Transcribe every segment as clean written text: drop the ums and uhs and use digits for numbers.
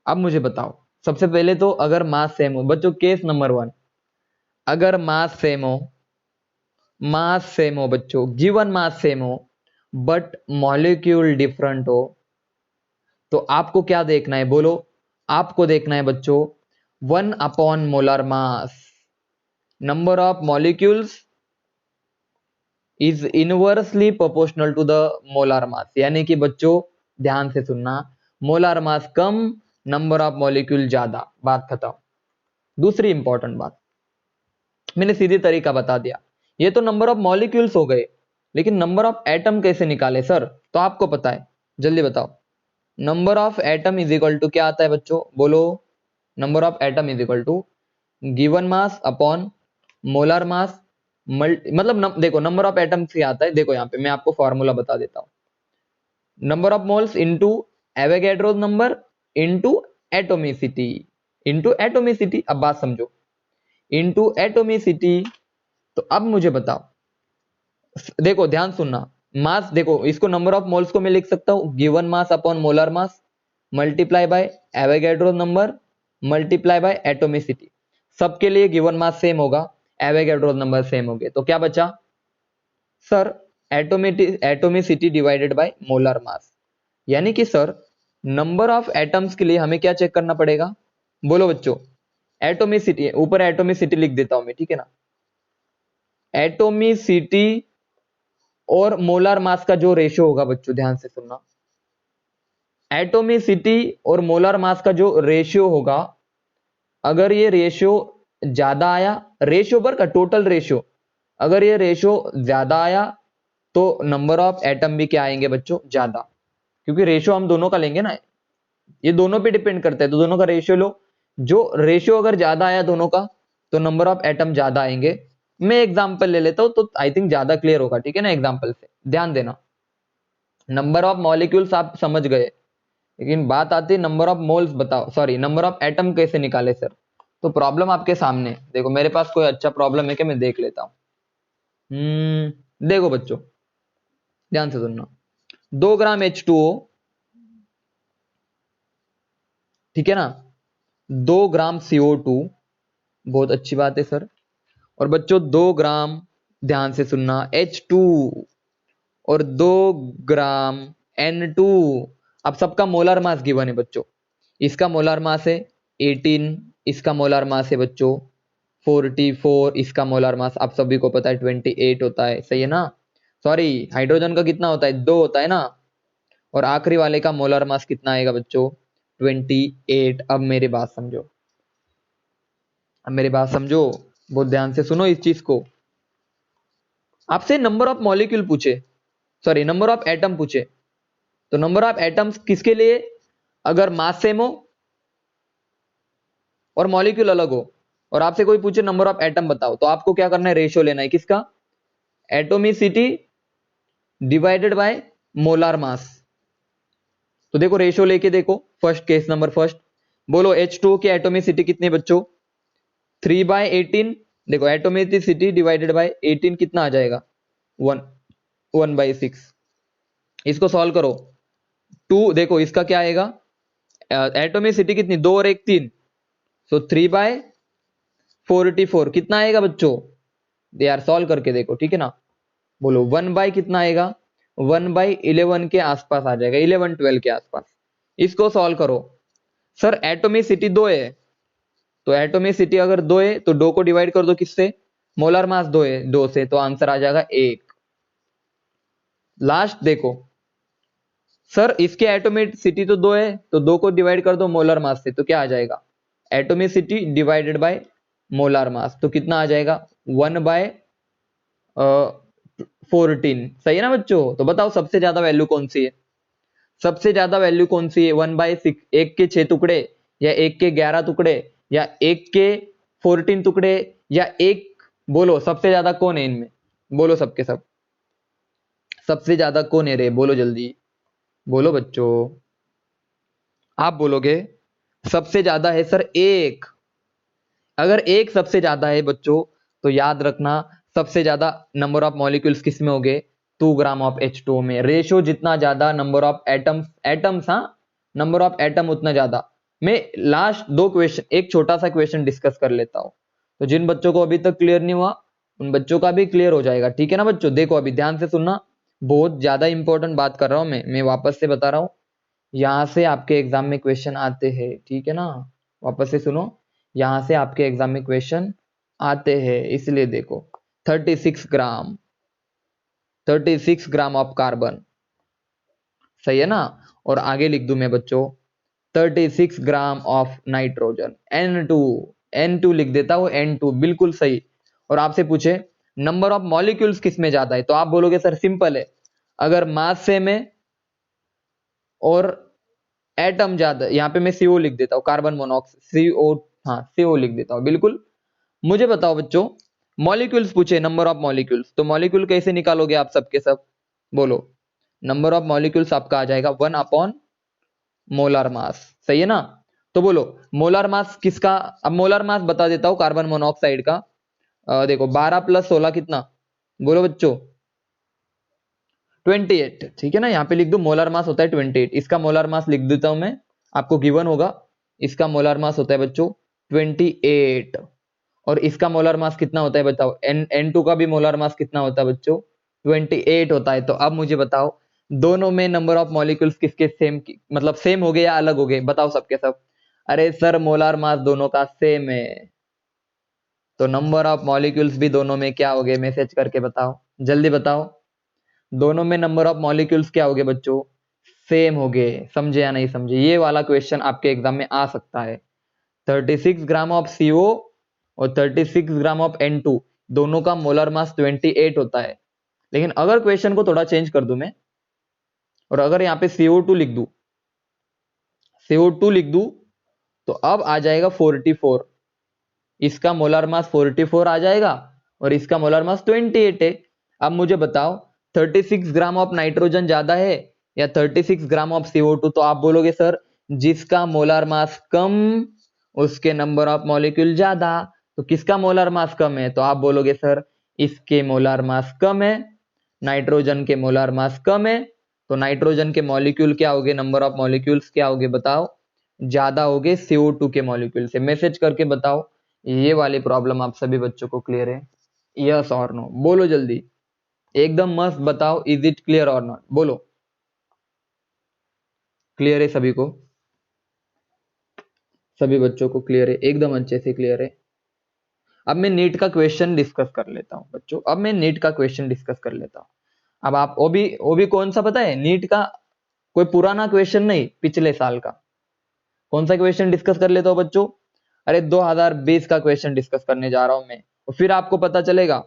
अब मुझे बताओ, सबसे पहले तो अगर मास सेम हो बच्चों, केस नंबर 1, अगर मास सेम हो बच्चों, गिवन मास सेम हो बट मॉलिक्यूल डिफरेंट हो, तो आपको क्या देखना है बोलो? आपको देखना है बच्चों 1 upon molar mass, number of molecules is inversely proportional to the molar mass. यानी कि बच्चों ध्यान से सुनना, मोलर मास कम, नंबर ऑफ मॉलिक्यूल ज्यादा, बात खत्म। दूसरी इंपॉर्टेंट बात, मैंने सीधी तरीका बता दिया, ये तो नंबर ऑफ मॉलिक्यूल्स हो गए, लेकिन नंबर ऑफ एटम कैसे निकाले सर? तो आपको पता है, जल्दी बताओ। Number of atom is equal to क्या आता है बच्चों, बोलो? Number of atom is equal to given mass upon molar mass मतलब देखो नंबर ऑफ एटम्स क्या आता है, देखो यहाँ पे मैं आपको फॉर्मूला बता देता हूँ। Number of moles into Avogadro's number into atomicity, into atomicity. अब बात समझो, इनटू एटोमिसिटी। तो अब मुझे बताओ, देखो ध्यान सुनना, मास देखो, इसको नंबर ऑफ मोल्स को मैं लिख सकता हूं given mass upon molar mass multiply by Avogadro number multiply by atomicity. सबके लिए गिवन मास सेम होगा, एवोगैड्रो नंबर सेम हो गए, तो क्या बचा sir? Atomicity divided by molar mass. यानी कि सर नंबर ऑफ एटम्स के लिए हमें क्या चेक करना पड़ेगा, बोलो बच्चों? एटोमिसिटी, ऊपर एटोमिसिटी लिख देता हूं मैं, ठीक है ना? एटोमिसिटी और मोलर मास का जो रेशियो होगा बच्चों, ध्यान से सुनना, एटोमिसिटी और मोलर मास का जो रेशियो होगा, अगर ये रेशियो ज्यादा आया, रेशियो पर का टोटल रेशियो, अगर ये रेशियो ज्यादा आया तो नंबर ऑफ एटम भी क्या आएंगे बच्चों? ज्यादा, क्योंकि रेशियो हम दोनों का लेंगे ना, ये दोनों पे डिपेंड करता है, तो दोनों का रेशियो लो। जो रेशियो अगर ज्यादा आया दोनों का, तो नंबर ऑफ एटम ज्यादा आएंगे। मैं एग्जांपल ले लेता हूं तो आई थिंक ज्यादा क्लियर होगा, ठीक है ना? एग्जांपल से ध्यान देना, नंबर ऑफ मॉलिक्यूल्स आप समझ गए, लेकिन बात आती है नंबर ऑफ मोल्स, बताओ सॉरी नंबर ऑफ एटम कैसे निकाले सर? तो प्रॉब्लम आपके सामने है। देखो मेरे पास कोई अच्छा प्रॉब्लम है कि मैं देख लेता हूं। देखो बच्चों ध्यान से सुनना, 2 ग्राम H2O, ठीक है ना, 2 ग्राम CO2, बहुत अच्छी बात है सर। और बच्चों 2 ग्राम, ध्यान से सुनना, H2 और 2 ग्राम N2। अब सबका मोलर मास गिवन है बच्चों, इसका मोलर मास है 18, इसका मोलर मास है बच्चों 44, इसका मोलर मास आप सभी को पता है 28 होता है, सही है ना? सॉरी हाइड्रोजन का कितना होता है? 2 होता है ना। और आखिरी वाले का मोलर मास कितना आएगा बच्चों? 28। अब मेरी बात समझो, अब मेरी बात समझो, बहुत ध्यान से सुनो इस चीज को। आपसे नंबर ऑफ मॉलिक्यूल पूछे, सॉरी नंबर ऑफ एटम पूछे, तो नंबर ऑफ एटम्स किसके लिए? अगर मास सेम हो और मॉलिक्यूल अलग हो, और आपसे कोई पूछे नंबर ऑफ एटम बताओ, तो आपको क्या करना है? रेशियो लेना है, किसका? Atomicity divided by molar mass. तो देखो रेशियो लेके देखो, फर्स्ट केस नंबर फर्स्ट, बोलो H2 की एटोमिसिटी कितनी बच्चों? 3/18। देखो एटोमिसिटी डिवाइडेड बाय 18 कितना आ जाएगा? 1/6। इसको सॉल्व करो, 2 देखो इसका क्या आएगा? एटोमिसिटी कितनी? 2 और 1 3, सो 3/44 कितना आएगा बच्चों? यार सॉल्व करके देखो, ठीक है ना? बोलो 1 बाय कितना आएगा? 1/11 के आसपास आ जाएगा, 11-12 के आसपास। इसको सॉल्व करो। सर एटोमिसिटी 2 है, तो एटोमिसिटी अगर 2 है तो 2 को डिवाइड कर दो किससे? मोलर मास 2 है, 2 से, तो आंसर आ जाएगा 1। लास्ट देखो, सर इसके एटोमिसिटी तो 2 है, तो 2 को डिवाइड कर दो मोलर मास से, तो क्या आ जाएगा? Atomicity divided by molar mass, तो कितना आ जाएगा? 1/14। सही है ना बच्चों? तो बताओ सबसे ज्यादा वैल्यू कौन सी है? सबसे ज्यादा वैल्यू कौन सी है? 1/6, 1 के 6 टुकड़े, या 1 के 11 टुकड़े, या 1 के 14 टुकड़े, या 1? बोलो सबसे ज्यादा कौन है इनमें? बोलो सबके सब, सबसे ज्यादा कौन है रे? बोलो जल्दी, बोलो बच्चों, आप बोलोगे सबसे ज्यादा है सर 1। अगर 1 सबसे ज्यादा है बच्चों, तो याद रखना सबसे ज्यादा नंबर ऑफ मॉलिक्यूल्स किस में हो गए? 2 ग्राम ऑफ H2O में। रेशियो जितना ज्यादा, नंबर ऑफ एटम्स, हाँ, नंबर ऑफ एटम उतना ज्यादा। मैं लास्ट दो क्वेश्चन, एक छोटा सा क्वेश्चन डिस्कस कर लेता हूँ, तो जिन बच्चों को अभी तक क्लियर नहीं हुआ उन बच्चों का भी क्लियर हो जाएगा, ठीक है ना बच्चों। देखो अभी ध्यान से सुनना, बहुत ज्यादा इंपॉर्टेंट बात कर रहा हूँ मैं वापस से बता रहा हूँ, यहाँ से आपके एग्जाम में क्वेश्चन आते हैं, ठीक है ना। वापस से सुनो, यहाँ से आपके एग्जाम में क्वेश्चन आते हैं, इसलिए देखो 36 ग्राम, 36 ग्राम ऑफ कार्बन, सही है ना। और आगे लिख दूं मैं बच्चों 36 gram of nitrogen, N2, N2 लिख देता हूं, N2 बिल्कुल सही। और आपसे पूछे नंबर ऑफ मॉलिक्यूल्स किस में ज्यादा है, तो आप बोलोगे सर सिंपल है, अगर मास सेम है और एटम ज्यादा, यहाँ पे मैं CO लिख देता हूँ, कार्बन मोनोऑक्साइड, CO, हाँ CO लिख देता हूँ बिल्कुल। मुझे बताओ बच्चों, मॉलिक्यूल्स पूछे, नंबर ऑफ मॉलिक्यूल्स, तो मॉलिक्यूल कैसे निकालोगे आप सबके सब, बोलो। नंबर ऑफ मॉलिक्यूल्स आपका आ जाएगा 1 अपॉन मोलार मास, सही है ना। तो बोलो मोलार मास किसका, अब मोलार मास बता देता हूं कार्बन मोनोऑक्साइड का। देखो 12 + 16 कितना, बोलो बच्चों 28, ठीक है ना। यहाँ पे लिख दो मोलार मास होता है 28, इसका मोलार मास लिख देता हूं मैं, आपको गिवन होगा। इसका मोलार मास होता है बच्चों 28, और इसका मोलार मास कितना होता है बताओ, N2 का भी मोलार मास कितना होता है बच्चों 28 होता है। तो अब मुझे बताओ दोनों में नंबर ऑफ मॉलिक्यूल्स किसके सेम, मतलब सेम हो गए या अलग हो गए, बताओ सबके सब। अरे सर मोलार मास दोनों का सेम है, तो नंबर ऑफ मॉलिक्यूल्स भी दोनों में क्या हो गए, मैसेज करके बताओ, जल्दी बताओ। दोनों में नंबर ऑफ मॉलिक्यूल्स क्या हो गए बच्चों, सेम हो गए। समझे या नहीं समझे, ये वाला क्वेश्चन आपके एग्जाम में आ सकता है। 36 ग्राम ऑफ CO और 36 ग्राम ऑफ N2, दोनों का मोलर मास 28 होता है। लेकिन अगर क्वेश्चन को थोड़ा चेंज कर दूं मैं, और अगर यहाँ पे CO2 लिख दूं, CO2 लिख दूं, तो अब आ जाएगा 44, इसका मोलर मास 44 आ जाएगा और इसका मोलर मास 28 है। अब मुझे बताओ 36 ग्राम ऑफ नाइट्रोजन ज्यादा है या 36 ग्राम ऑफ CO2, तो आप बोलोगे सर जिसका मोलर मास कम उसके नंबर ऑफ मॉलिक्यूल ज्यादा। तो किसका मोलर मास कम है, तो आप बोलोगे सर इसके मोलर मास कम है, नाइट्रोजन के मोलर मास कम है। तो नाइट्रोजन के मॉलिक्यूल क्या होगे, नंबर ऑफ मॉलिक्यूल्स क्या होगे बताओ, ज्यादा होगे CO2 के मॉलिक्यूल से। मैसेज करके बताओ ये वाली प्रॉब्लम आप सभी बच्चों को क्लियर है, यस और नो, बोलो जल्दी, एकदम मस्त बताओ, इज इट क्लियर और नॉट, बोलो। क्लियर है सभी को, सभी बच्चों को क्लियर है, एकदम अच्छे से क्लियर है। अब मैं नीट का क्वेश्चन डिस्कस कर लेता हूं बच्चों, अब मैं नीट का क्वेश्चन डिस्कस कर लेता हूं। अब आप वो भी कौन सा पता है, नीट का कोई पुराना क्वेश्चन नहीं, पिछले साल का। कौन सा क्वेश्चन डिस्कस कर लेता हूं बच्चों, अरे 2020 का क्वेश्चन डिस्कस करने जा रहा हूं मैं, और फिर आपको पता चलेगा,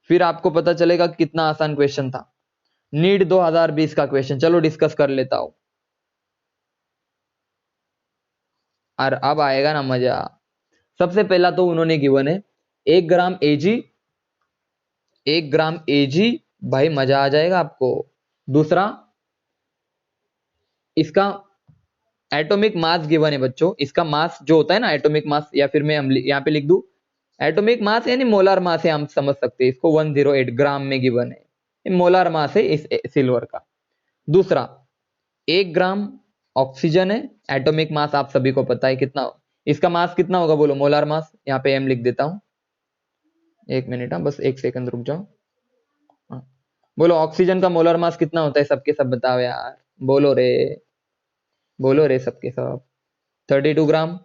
फिर आपको पता चलेगा कितना आसान क्वेश्चन था। नीट 2020 का क्वेश्चन चलो डिस्कस कर लेता हूं, और अब आएगा ना मजा। सबसे पहला तो उन्होंने गिवन है 1 ग्राम Ag, 1 ग्राम Ag, भाई मजा आ जाएगा आपको। दूसरा इसका एटॉमिक मास गिवन है बच्चों, इसका मास जो होता है ना एटॉमिक मास, या फिर मैं यहाँ पे लिख दूं एटॉमिक मास यानी मोलार मास है, हम समझ सकते हैं इसको, 108 ग्राम में गिवन है, ये मोलार मास है इस सिल्वर का। दूसरा 1 ग्राम ऑक्सीजन है, एटॉमिक मास आप सभी को पता है कितना, इसका मास कितना होगा बोलो, मोलार मास, यहाँ पे M लिख देता हूं, 1 मिनट, हाँ बस 1 सेकंड रुक जाओ। हाँ। बोलो ऑक्सीजन का मोलर मास कितना होता है, सबके सब बताओ यार, बोलो रे, बोलो रे सबके सब, 32 ग्राम।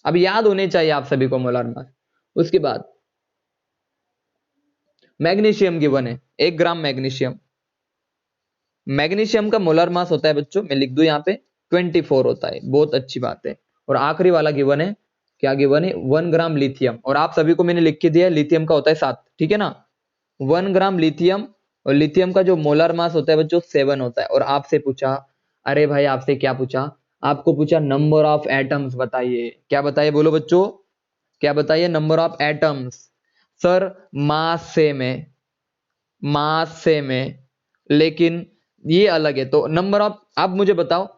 अब याद होने चाहिए आप सभी को मोलर मास। उसके बाद मैग्नीशियम गिवन है, 1 ग्राम मैग्नीशियम, मैग्नीशियम का मोलर मास होता है बच्चों, मैं लिख दूं यहाँ पे 24 होता है, बहुत अच्छी बात है। और आखिरी वाला गिवन है, क्या गिवन है, 1 ग्राम लिथियम, और आप सभी को मैंने लिख के दिया है लिथियम का होता है 7, ठीक है ना। 1 ग्राम लिथियम, और लिथियम का जो मोलर मास होता है बच्चों 7 होता है। और आपसे पूछा, अरे भाई आपसे क्या पूछा, आपको पूछा नंबर ऑफ एटम्स बताइए, क्या बताइए बोलो बच्चों, क्या बताइए, number of atoms. Sir mass same है, मास सेम है, लेकिन ये अलग है, तो नंबर ऑफ, आप मुझे बताओ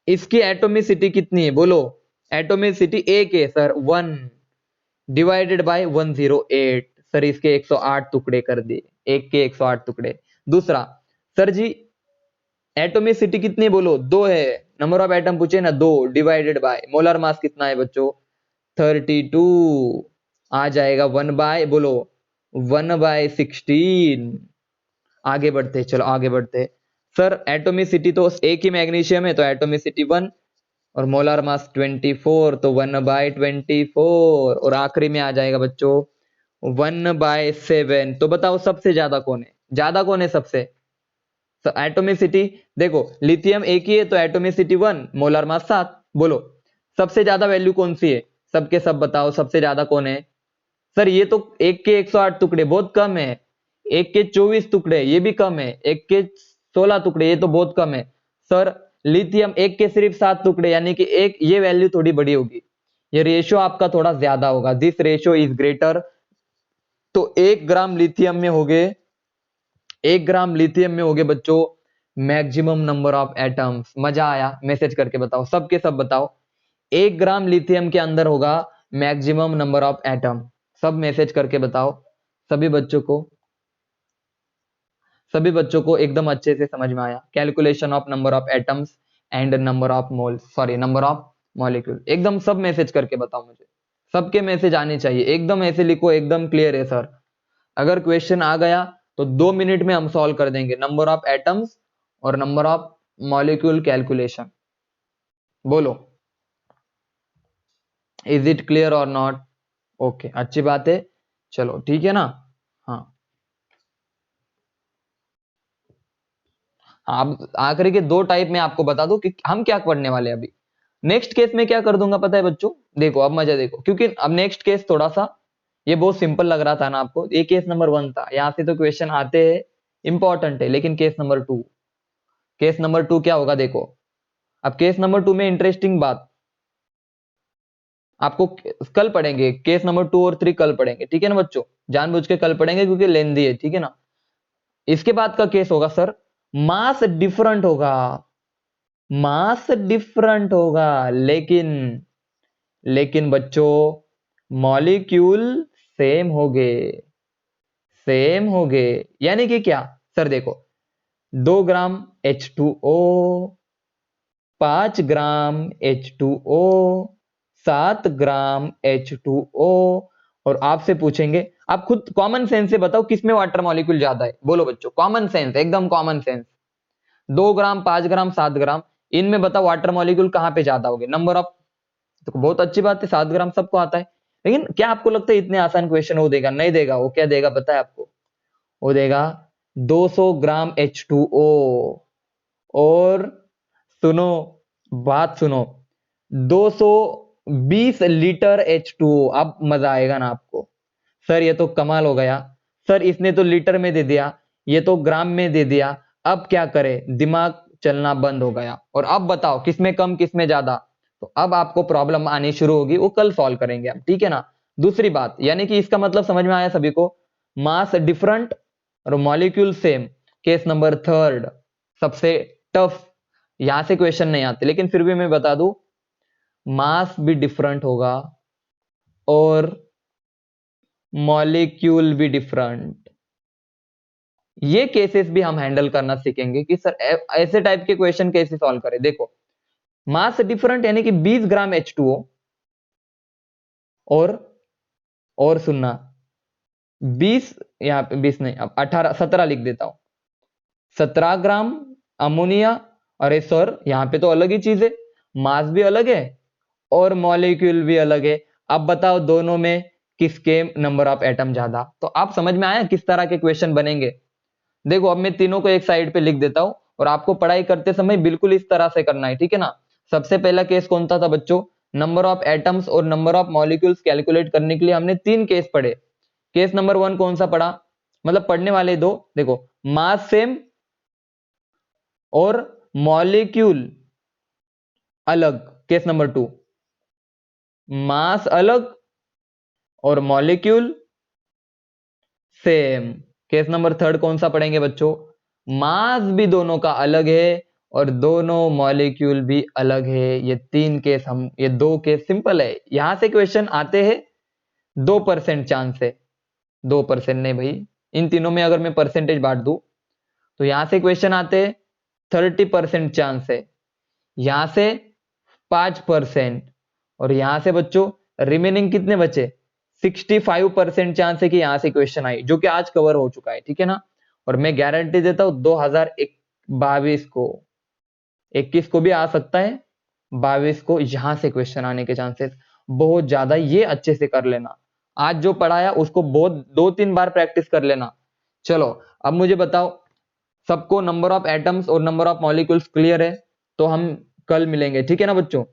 इसकी एटोमिसिटी कितनी है, बोलो। एटोमिसिटी एक है सर 1 डिवाइडेड बाय 108, सर इसके 108 टुकड़े कर दिए, एक के 108 टुकड़े। दूसरा सर जी एटोमिसिटी कितनी बोलो, 2 है, नंबर ऑफ एटम पूछे ना 2 डिवाइडेड बाय मोलर मास कितना है बच्चों 32 आ जाएगा 1 बाय बोलो 1/16। आगे बढ़ते चलो आगे बढ़ते। सर एटोमिसिटी तो एक ही मैग्नीशियम है तो एटोमिसिटी 1 और मोलर मास 24 तो 1/24 और आखिरी में आ जाएगा बच्चों 1/7। तो बताओ सबसे ज्यादा कौन है सबसे। तो एटोमिसिटी देखो लिथियम एक ही है तो एटोमिसिटी 1 मोलर मास 7 बोलो सबसे ज्यादा वैल्यू कौन सी है सबके सब बताओ सबसे ज्यादा कौन है। सर ये तो एक के 108 टुकड़े बहुत कम है। एक के 24 टुकड़े ये भी कम है। एक के 16 टुकड़े ये तो बहुत कम है। सर लिथियम एक के सिर्फ 7 टुकड़े यानी कि एक ये वैल्यू थोड़ी बड़ी होगी। ये रेशियो आपका थोड़ा ज्यादा होगा दिस रेशियो इज ग्रेटर। तो 1 ग्राम लिथियम में हो गए 1 ग्राम लिथियम में हो गए बच्चों मैक्सिमम नंबर ऑफ एटम्स। मजा आया मैसेज करके बताओ सबके सब बताओ 1 ग्राम लिथियम के अंदर होगा मैक्सिमम नंबर ऑफ एटम। सब मैसेज करके बताओ सभी बच्चों को एकदम अच्छे से समझ में आया। Calculation of number of atoms and number of mole sorry number of molecule एकदम सब मैसेज करके बताओ मुझे सबके मैसेज आने चाहिए एकदम ऐसे लिखो एकदम क्लियर है सर। अगर क्वेश्चन आ गया तो 2 मिनट में हम सॉल्व कर देंगे नंबर ऑफ एटम्स और नंबर ऑफ मॉलिक्यूल कैलकुलेशन। बोलो इज इट क्लियर और नॉट। ओके अच्छी बात है चलो ठीक है ना। हाँ अब आखिरी के 2 टाइप में आपको बता दूं कि हम क्या पढ़ने वाले हैं अभी। नेक्स्ट केस में क्या कर दूंगा पता है बच्चों देखो अब मजा देखो क्योंकि अब नेक्स्ट केस थोड़ा सा ये बहुत सिंपल लग रहा था ना आपको। ये केस नंबर 1 था यहां से तो क्वेश्चन आते हैं इंपॉर्टेंट है। लेकिन केस नंबर 2 क्या होगा देखो। अब केस नंबर 2 में इंटरेस्टिंग बात आपको कल पढ़ेंगे। केस नंबर 2 और 3 कल पढ़ेंगे ठीक है ना बच्चों। जानबूझ के कल पढ़ेंगे क्योंकि लेंदी है ठीक है ना। इसके बाद का केस होगा सर मास डिफरेंट होगा लेकिन बच्चों मॉलिक्यूल सेम हो गए यानी कि क्या सर देखो 2 ग्राम H2O 5 ग्राम H2O 7 ग्राम H2O। और आपसे पूछेंगे आप खुद कॉमन सेंस से बताओ किसमें वाटर मॉलिक्यूल ज्यादा है। बोलो बच्चों कॉमन सेंस एकदम कॉमन सेंस 2 ग्राम 5 ग्राम 7 ग्राम इनमें बताओ वाटर मॉलिक्यूल कहां पे ज्यादा होंगे नंबर ऑफ। तो बहुत अच्छी बात है 7 ग्राम सबको आता है। लेकिन क्या आपको लगता है इतने आसान क्वेश्चन वो देगा नहीं देगा। वो क्या देगा पता है आपको वो देगा 200 ग्राम H2O। और सुनो बात सुनो 220 लीटर H2O। अब मजा आएगा ना आपको। सर ये तो कमाल हो गया सर इसने तो लीटर में दे दिया ये तो ग्राम में दे दिया। अब क्या करें दिमाग चलना बंद हो गया। और अब बताओ किसमें कम किसमें ज्यादा। तो अब आपको प्रॉब्लम आनी शुरू होगी वो कल सॉल्व करेंगे हम ठीक है ना। दूसरी बात यानी कि इसका मतलब समझ में आया सभी को मास डिफरेंट और मॉलिक्यूल सेम। केस नंबर 3 सबसे टफ यहां से क्वेश्चन नहीं आते लेकिन फिर भी मैं बता दूं मास भी डिफरेंट होगा और मॉलिक्यूल भी डिफरेंट। ये केसेस भी हम हैंडल करना सीखेंगे कि सर ऐसे टाइप के क्वेश्चन कैसे सॉल्व करें। देखो मास डिफरेंट यानी कि 20 ग्राम H2O और सुनना 20 यहां पे 20 नहीं अब 18 17 लिख देता हूं 17 ग्राम अमोनिया। अरे सर यहां पे तो अलग ही चीज है मास भी अलग है और मॉलिक्यूल भी अलग है। अब बताओ दोनों में किसके नंबर ऑफ एटम ज्यादा। तो आप समझ में आया किस तरह के क्वेश्चन बनेंगे। देखो अब मैं तीनों को एक साइड पे लिख देता हूं और आपको पढ़ाई करते समय बिल्कुल इस तरह से करना है ठीक है ना। सबसे पहला केस कौन सा था बच्चों नंबर ऑफ एटम्स और नंबर ऑफ मॉलिक्यूल्स कैलकुलेट करने के लिए हमने 3 केस पढ़े। केस नंबर 1 कौन सा पढ़ा मतलब पढ़ने वाले दो देखो मास सेम और मॉलिक्यूल अलग। केस नंबर 2 मास अलग और मॉलिक्यूल सेम। केस नंबर 3 कौन सा पढ़ेंगे बच्चों मास भी दोनों का अलग है और दोनों मॉलिक्यूल भी अलग है। ये 2 केस सिंपल है। यहां से क्वेश्चन आते हैं 2% चांस है 2% नहीं भाई इन तीनों में अगर मैं परसेंटेज बांट दूं तो यहां से क्वेश्चन आते हैं 30% चांस है। यहां से 5%, और यहां से बच्चों रिमेनिंग कितने बचे? 65% चांस है कि यहां से क्वेश्चन आई, जो कि आज कवर हो चुका है, ठीक है ना। और मैं गारंटी देता हूं 2022 को, 21 को भी आ सकता है, 22 को यहां से क्वेश्चन आने के चांसेस बहुत ज्यादा। ये अच्छे से कर लेना, आज जो पढ़ाया उसको बहुत 2-3 बार प्रैक्टिस कर लेना। चलो अब मुझे बताओ, सबको नंबर ऑफ एटम्स और नंबर ऑफ मॉलिक्यूल्स क्लियर है? तो हम कल मिलेंगे, ठीक है ना बच्चों।